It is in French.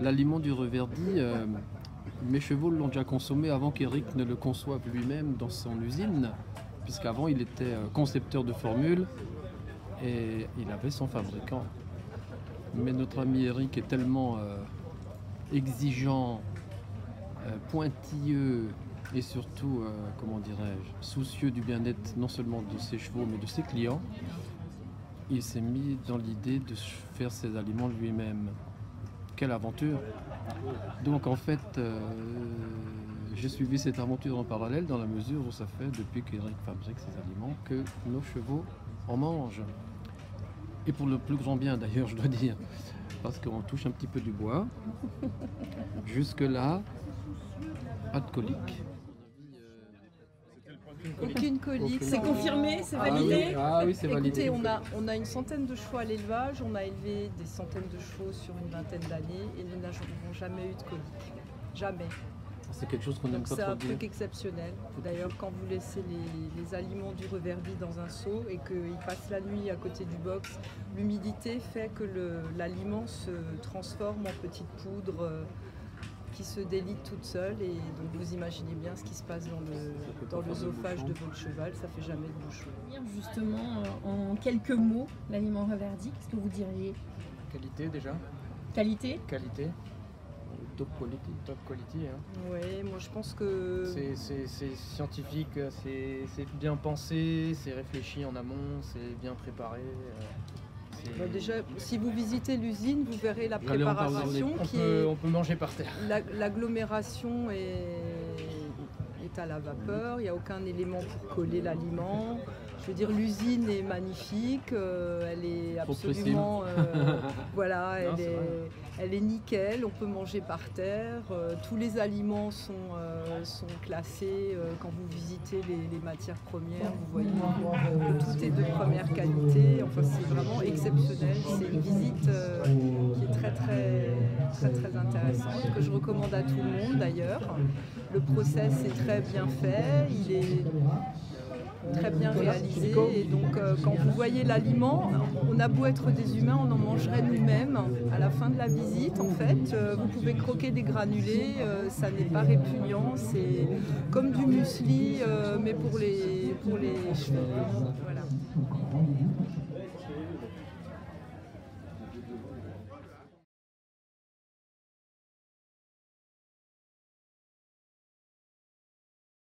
L'aliment du Reverdy, mes chevaux l'ont déjà consommé avant qu'Éric ne le conçoive lui-même dans son usine, puisqu'avant il était concepteur de formules et il avait son fabricant. Mais notre ami Éric est tellement exigeant, pointilleux et surtout, comment dirais-je, soucieux du bien-être non seulement de ses chevaux mais de ses clients. Il s'est mis dans l'idée de faire ses aliments lui-même. Quelle aventure! Donc en fait, j'ai suivi cette aventure en parallèle dans la mesure où ça fait depuis qu'Éric fabrique ses aliments que nos chevaux en mangent. Et pour le plus grand bien d'ailleurs, je dois dire, parce qu'on touche un petit peu du bois. Jusque-là, pas de colique. Aucune colique. C'est confirmé, c'est validé. Ah oui, c'est validé. Écoutez, on a une centaine de chevaux à l'élevage, on a élevé des centaines de chevaux sur une vingtaine d'années et nous n'avons jamais eu de colique. Jamais. C'est quelque chose qu'on n'aime pas C'est trop un dire. truc exceptionnel. D'ailleurs, quand vous laissez les aliments du Reverdy dans un seau et qu'ils passent la nuit à côté du box, l'humidité fait que l'aliment se transforme en petite poudre qui se délite toute seule. Et donc vous imaginez bien ce qui se passe dans l'œsophage de votre cheval, ça fait jamais de bouchon. Justement, en quelques mots, l'aliment Reverdy, qu'est-ce que vous diriez? Qualité déjà. Qualité? Qualité. Top quality. Top quality. Hein. Oui, moi je pense que... C'est scientifique, c'est bien pensé, c'est réfléchi en amont, c'est bien préparé. Déjà, si vous visitez l'usine, vous verrez la préparation on peut manger par terre. L'agglomération est à la vapeur, il n'y a aucun élément pour coller l'aliment. Je veux dire, l'usine est magnifique, elle est absolument... voilà, elle est nickel, on peut manger par terre. Tous les aliments sont classés. Quand vous visitez les matières premières, vous voyez que tout est de première qualité. Enfin, c'est vraiment exceptionnel. C'est une visite qui est très intéressante, que je recommande à tout le monde d'ailleurs. Le process est très bien fait, il est très bien réalisé et donc quand vous voyez l'aliment, on a beau être des humains, on en mangerait nous-mêmes à la fin de la visite en fait. Vous pouvez croquer des granulés, ça n'est pas répugnant, c'est comme du muesli mais pour les cheveux. Voilà.